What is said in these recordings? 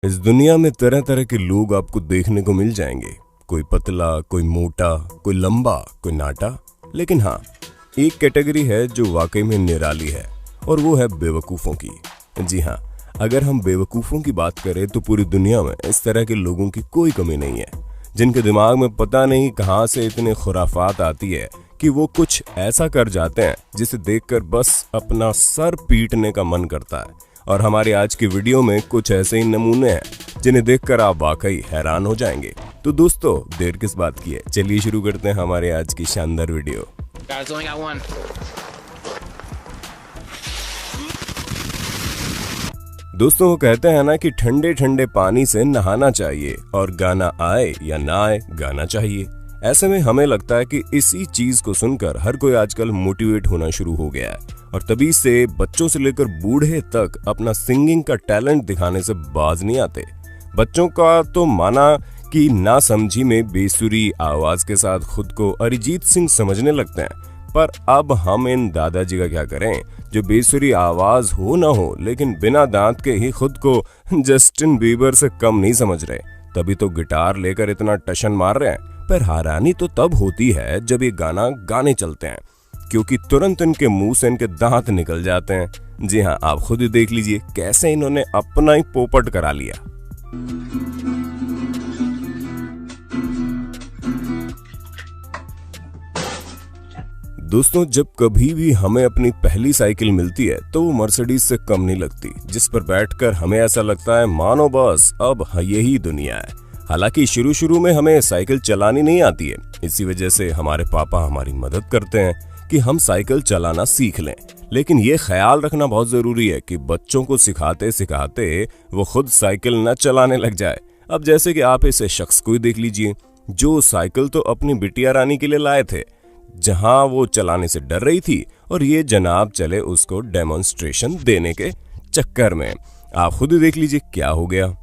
इस दुनिया में तरह तरह के लोग आपको देखने को मिल जाएंगे। कोई पतला, कोई मोटा, कोई लंबा, कोई नाटा। लेकिन हाँ, एक कैटेगरी है जो वाकई में निराली है और वो है बेवकूफ़ों की। जी हाँ, अगर हम बेवकूफ़ों की बात करें तो पूरी दुनिया में इस तरह के लोगों की कोई कमी नहीं है, जिनके दिमाग में पता नहीं कहाँ से इतने खुराफात आती है कि वो कुछ ऐसा कर जाते हैं जिसे देखकर बस अपना सर पीटने का मन करता है। और हमारे आज की वीडियो में कुछ ऐसे ही नमूने हैं जिन्हें देखकर आप वाकई हैरान हो जाएंगे। तो दोस्तों, देर किस बात की है, चलिए शुरू करते हैं हमारे आज की शानदार वीडियो। दोस्तों, वो कहते हैं ना कि ठंडे ठंडे पानी से नहाना चाहिए और गाना आए या ना आए, गाना चाहिए। ऐसे में हमें लगता है कि इसी चीज को सुनकर हर कोई आजकल मोटिवेट होना शुरू हो गया है और तभी से बच्चों से लेकर बूढ़े तक अपना सिंगिंग का टैलेंट दिखाने से बाज नहीं आते। बच्चों का तो माना कि ना समझी में बेसुरी आवाज के साथ खुद को अरिजीत सिंह समझने लगते हैं। पर अब हम इन दादाजी का क्या करें जो बेसुरी आवाज हो ना हो लेकिन बिना दांत के ही खुद को जस्टिन बीबर से कम नहीं समझ रहे। तभी तो गिटार लेकर इतना टशन मार रहे हैं। पर हैरानी तो तब होती है जब ये गाना गाने चलते हैं, क्योंकि तुरंत इनके मुंह से इनके दांत निकल जाते हैं। जी हाँ, आप खुद ही देख लीजिए कैसे इन्होंने अपना ही पोपट करा लिया। दोस्तों, जब कभी भी हमें अपनी पहली साइकिल मिलती है तो वो मर्सिडीज से कम नहीं लगती, जिस पर बैठकर हमें ऐसा लगता है मानो बस अब यही दुनिया है। हालांकि शुरू में हमें साइकिल चलानी नहीं आती है, इसी वजह से हमारे पापा हमारी मदद करते हैं कि हम साइकिल चलाना सीख लें। लेकिन ये ख्याल रखना बहुत जरूरी है कि बच्चों को सिखाते सिखाते वो खुद साइकिल न चलाने लग जाए। अब जैसे कि आप इस शख्स को ही देख लीजिए जो साइकिल तो अपनी बिटिया रानी के लिए लाए थे, जहां वो चलाने से डर रही थी, और ये जनाब चले उसको डेमोन्स्ट्रेशन देने के चक्कर में। आप खुद ही देख लीजिए क्या हो गया।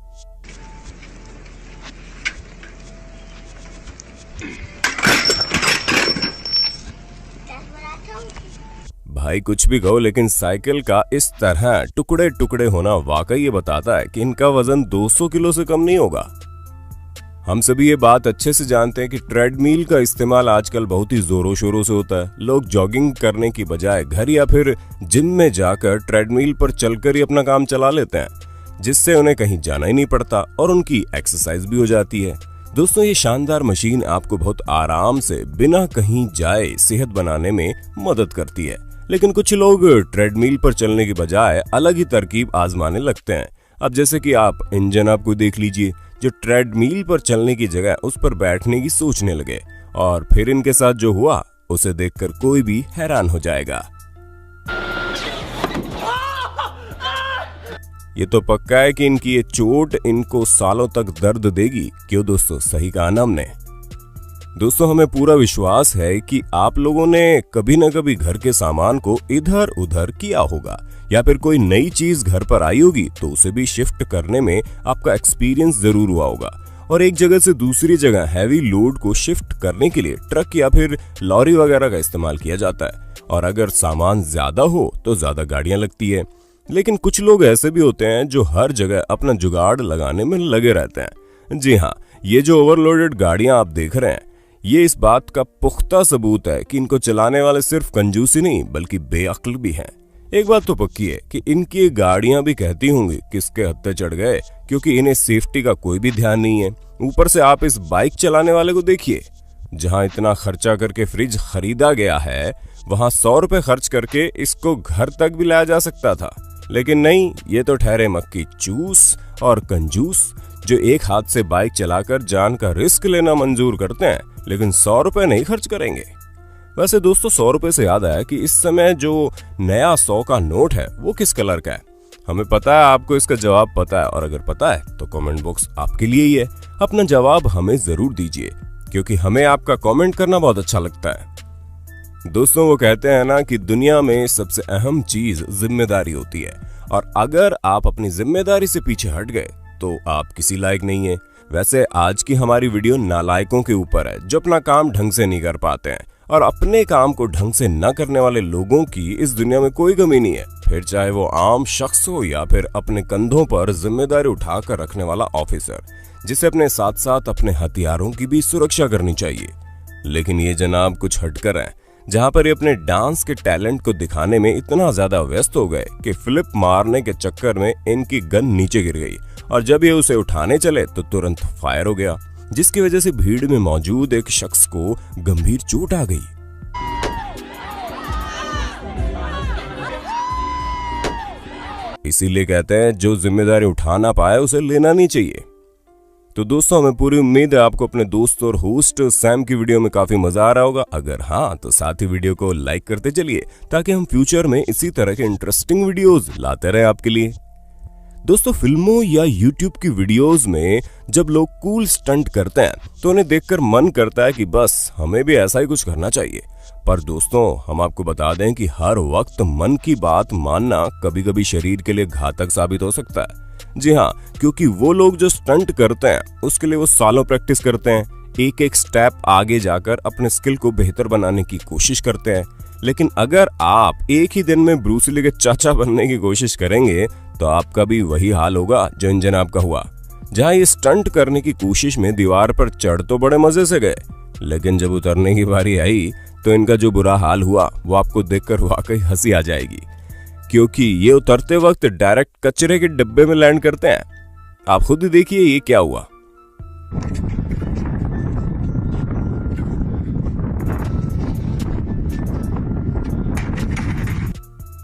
भाई कुछ भी कहो, लेकिन साइकिल का इस तरह टुकड़े टुकड़े होना वाकई ये बताता है कि इनका वजन 200 किलो से कम नहीं होगा। हम सभी ये बात अच्छे से जानते हैं कि ट्रेडमिल का इस्तेमाल आजकल बहुत ही जोरों शोरों से होता है। लोग जॉगिंग करने की बजाय घर या फिर जिम में जाकर ट्रेडमिल पर चलकर ही अपना काम चला लेते हैं, जिससे उन्हें कहीं जाना ही नहीं पड़ता और उनकी एक्सरसाइज भी हो जाती है। दोस्तों, ये शानदार मशीन आपको बहुत आराम से बिना कहीं जाए सेहत बनाने में मदद करती है। लेकिन कुछ लोग ट्रेडमिल पर चलने की बजाय अलग ही तरकीब आजमाने लगते हैं। अब जैसे कि आप इंजन आपको देख लीजिए, जो ट्रेडमिल पर चलने की जगह उस पर बैठने की सोचने लगे, और फिर इनके साथ जो हुआ उसे देखकर कोई भी हैरान हो जाएगा। ये तो पक्का है कि इनकी ये चोट इनको सालों तक दर्द देगी। क्यों दोस्तों, सही कहा ना हमने। दोस्तों, हमें पूरा विश्वास है कि आप लोगों ने कभी न कभी घर के सामान को इधर उधर किया होगा, या फिर कोई नई चीज घर पर आई होगी तो उसे भी शिफ्ट करने में आपका एक्सपीरियंस जरूर हुआ होगा। और एक जगह से दूसरी जगह हैवी लोड को शिफ्ट करने के लिए ट्रक या फिर लॉरी वगैरह का इस्तेमाल किया जाता है, और अगर सामान ज्यादा हो तो ज्यादा गाड़ियां लगती है। लेकिन कुछ लोग ऐसे भी होते हैं जो हर जगह अपना जुगाड़ लगाने में लगे रहते हैं। जी हाँ, ये जो ओवरलोडेड गाड़ियां आप देख रहे हैं, ये इस बात का पुख्ता सबूत है कि इनको चलाने वाले सिर्फ कंजूसी नहीं बल्कि बेअक्ल भी हैं। एक बात तो पक्की है कि इनकी गाड़ियां भी कहती होंगी किसके हत्थे चढ़ गए, क्योंकि इन्हें सेफ्टी का कोई भी ध्यान नहीं है। ऊपर से आप इस बाइक चलाने वाले को देखिए, जहां इतना खर्चा करके फ्रिज खरीदा गया है, वहां 100 रुपए खर्च करके इसको घर तक भी लाया जा सकता था। लेकिन नहीं, ये तो ठहरे मक्खी चूस और कंजूस, जो एक हाथ से बाइक चलाकर जान का रिस्क लेना मंजूर करते हैं, लेकिन 100 रुपए नहीं खर्च करेंगे। वैसे दोस्तों, 100 रुपए से याद आया कि इस समय जो नया 100 का नोट है वो किस कलर का है। हमें पता है, आपको इसका जवाब पता है, और अगर पता है तो कमेंट बॉक्स आपके लिए ही है। अपना जवाब हमें जरूर दीजिए, क्योंकि हमें आपका कमेंट करना बहुत अच्छा लगता है। दोस्तों, वो कहते हैं ना कि दुनिया में सबसे अहम चीज जिम्मेदारी होती है, और अगर आप अपनी जिम्मेदारी से पीछे हट गए तो आप किसी लायक नहीं है। वैसे आज की हमारी वीडियो नालायकों के ऊपर है जो अपना काम ढंग से नहीं कर पाते हैं और अपने काम को ढंग से न करने वाले लोगों की इस दुनिया में कोई कमी नहीं है, फिर चाहे वो आम शख्स हो या फिर अपने कंधों पर जिम्मेदारी उठाकर रखने वाला ऑफिसर, जिसे अपने साथ साथ अपने हथियारों की भी सुरक्षा करनी चाहिए। लेकिन ये जनाब कुछ हटकर हैं, जहां पर ये अपने डांस के टैलेंट को दिखाने में इतना ज्यादा व्यस्त हो गए कि फ्लिप मारने के चक्कर में इनकी गन नीचे गिर गई और जब ये उसे उठाने चले तो तुरंत फायर हो गया, जिसकी वजह से भीड़ में मौजूद एक शख्स को गंभीर चोट आ गई। इसीलिए कहते हैं जो जिम्मेदारी उठा ना पाए उसे लेना नहीं चाहिए। तो दोस्तों, हमें पूरी उम्मीद है आपको अपने दोस्त और होस्ट सैम की वीडियो में काफी मजा आ रहा होगा। अगर हाँ तो साथ ही वीडियो को लाइक करते चलिए ताकि हम फ्यूचर में इसी तरह के इंटरेस्टिंग वीडियोस लाते रहे आपके लिए। दोस्तों, फिल्मों या यूट्यूब की वीडियोस में जब लोग कूल स्टंट करते हैं तो उन्हें देखकर मन करता है कि बस हमें भी ऐसा ही कुछ करना चाहिए। पर दोस्तों, हम आपको बता दें कि हर वक्त मन की बात मानना कभी कभी शरीर के लिए घातक साबित हो सकता है। जी हाँ, क्योंकि वो लोग जो स्टंट करते हैं उसके लिए वो सालों प्रैक्टिस करते हैं, एक एक स्टेप आगे जाकर अपने स्किल को बेहतर बनाने की कोशिश करते हैं। लेकिन अगर आप एक ही दिन में ब्रूस ली के चाचा बनने की कोशिश करेंगे तो आपका भी वही हाल होगा जो इन जनाब का हुआ, जहां ये स्टंट करने की कोशिश में दीवार पर चढ़ तो बड़े मजे से गए, लेकिन जब उतरने की बारी आई तो इनका जो बुरा हाल हुआ वो आपको देखकर वाकई हंसी आ जाएगी, क्योंकि ये उतरते वक्त डायरेक्ट कचरे के डिब्बे में लैंड करते हैं। आप खुद ही देखिए ये क्या हुआ।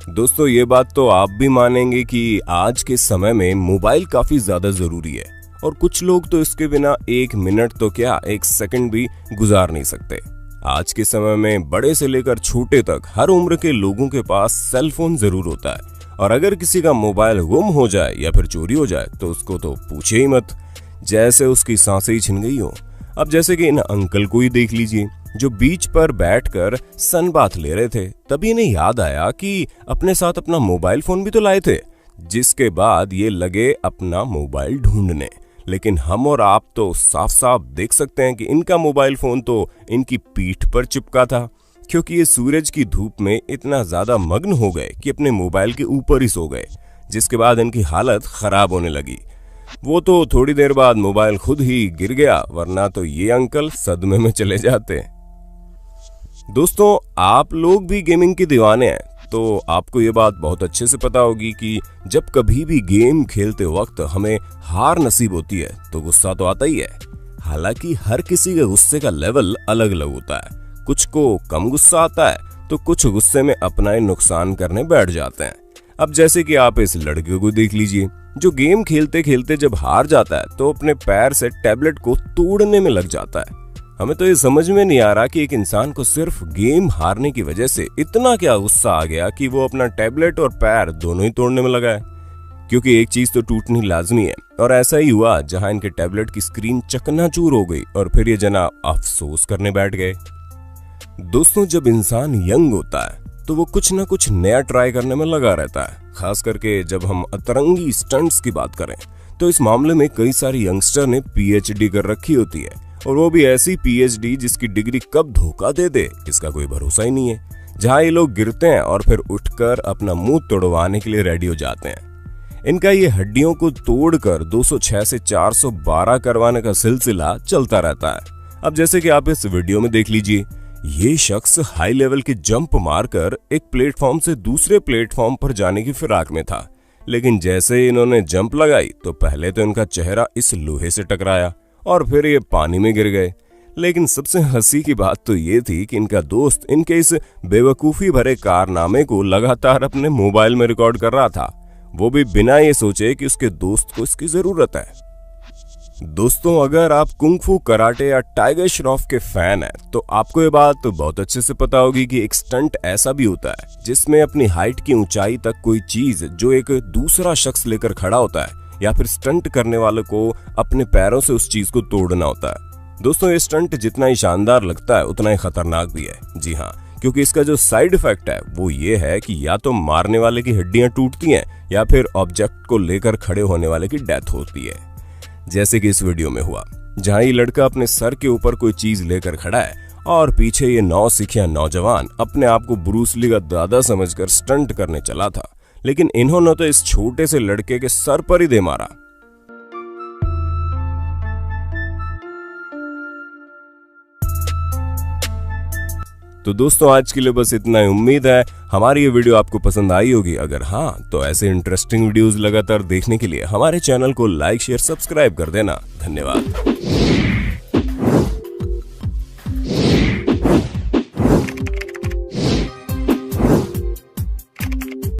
दोस्तों, ये बात तो आप भी मानेंगे कि आज के समय में मोबाइल काफी ज्यादा जरूरी है और कुछ लोग तो इसके बिना एक मिनट तो क्या एक सेकंड भी गुजार नहीं सकते। आज के समय में बड़े से लेकर छोटे तक हर उम्र के लोगों के पास सेल फोन जरूर होता है और अगर किसी का मोबाइल गुम हो जाए या फिर चोरी हो जाए तो उसको तो पूछे ही मत, जैसे उसकी सांसें ही छिन गई हो। अब जैसे कि इन अंकल को ही देख लीजिए जो बीच पर बैठकर सनबाथ ले रहे थे, तभी इन्हें याद आया कि अपने साथ अपना मोबाइल फोन भी तो लाए थे, जिसके बाद ये लगे अपना मोबाइल ढूंढने। लेकिन हम और आप तो साफ साफ देख सकते हैं कि इनका मोबाइल फोन तो इनकी पीठ पर चिपका था, क्योंकि ये सूरज की धूप में इतना ज्यादा मग्न हो गए कि अपने मोबाइल के ऊपर ही सो गए, जिसके बाद इनकी हालत खराब होने लगी। वो तो थोड़ी देर बाद मोबाइल खुद ही गिर गया, वरना तो ये अंकल सदमे में चले जाते। दोस्तों, आप लोग भी गेमिंग के दीवाने हैं तो आपको ये बात बहुत अच्छे से पता होगी कि जब कभी भी गेम खेलते वक्त हमें हार नसीब होती है तो गुस्सा तो आता ही है। हालांकि हर किसी के गुस्से का लेवल अलग अलग होता है, कुछ को कम गुस्सा आता है तो कुछ गुस्से में अपना ही नुकसान करने बैठ जाते हैं। अब जैसे कि आप इस लड़के को देख लीजिए जो गेम खेलते खेलते जब हार जाता है तो अपने पैर से टैबलेट को तोड़ने में लग जाता है। हमें तो ये समझ में नहीं आ रहा कि एक इंसान को सिर्फ गेम हारने की वजह से इतना क्या गुस्सा आ गया कि वो अपना टैबलेट और पैर दोनों ही तोड़ने में लगा है, क्योंकि एक चीज तो टूटनी लाजमी है। और ऐसा ही हुआ जहां इनके टैबलेट की स्क्रीन चकनाचूर हो गई और फिर ये जना अफसोस करने बैठ गए। दोस्तों, जब इंसान यंग होता है तो वो कुछ ना कुछ नया ट्राई करने में लगा रहता है। खास करके जब हम अतरंगी स्टंट्स की बात करें तो इस मामले में कई सारे यंगस्टर ने पीएचडी कर रखी होती है, और वो भी ऐसी पीएचडी जिसकी डिग्री कब धोखा दे दे इसका कोई भरोसा ही नहीं है। जहां ये लोग गिरते हैं और फिर उठकर अपना मुंह तोड़वाने के लिए रेडी हो जाते हैं। इनका ये हड्डियों को तोड़कर 206 से 412 करवाने का सिलसिला चलता रहता है। अब जैसे कि आप इस वीडियो में देख लीजिए, ये शख्स हाई लेवल के जंप मारकर एक प्लेटफॉर्म से दूसरे प्लेटफॉर्म पर जाने की फिराक में था, लेकिन जैसे इन्होंने जंप लगाई तो पहले तो इनका चेहरा इस लोहे से टकराया और फिर ये पानी में गिर गए। लेकिन सबसे हंसी की बात तो ये थी कि इनका दोस्त इनके इस बेवकूफी भरे कारनामे को लगातार अपने मोबाइल में रिकॉर्ड कर रहा था, वो भी बिना ये सोचे कि उसके दोस्त को इसकी जरूरत है। दोस्तों, अगर आप कुंग-फू कराटे या टाइगर श्रॉफ के फैन हैं तो आपको ये बात तो बहुत अच्छे से पता होगी कि एक स्टंट ऐसा भी होता है जिसमें अपनी हाइट की ऊंचाई तक कोई चीज जो एक दूसरा शख्स लेकर खड़ा होता है या फिर स्टंट करने वाले को अपने पैरों से उस चीज को तोड़ना होता है। दोस्तों, ये स्टंट जितना ही शानदार लगता है उतना ही खतरनाक भी है। जी हाँ, क्योंकि इसका जो साइड इफेक्ट है वो ये है कि या तो मारने वाले की हड्डियां टूटती हैं या फिर ऑब्जेक्ट को लेकर खड़े होने वाले की डेथ होती है, जैसे कि इस वीडियो में हुआ, जहां ये लड़का अपने सर के ऊपर कोई चीज लेकर खड़ा है और पीछे ये नौसिखिया नौजवान अपने आप को ब्रूस ली का दादा समझकर स्टंट करने चला था, लेकिन इन्होंने तो इस छोटे से लड़के के सर पर ही दे मारा। तो दोस्तों आज के लिए बस इतना ही। उम्मीद है हमारी ये वीडियो आपको पसंद आई होगी। अगर हाँ तो ऐसे इंटरेस्टिंग वीडियोस लगातार देखने के लिए हमारे चैनल को लाइक शेयर सब्सक्राइब कर देना। धन्यवाद।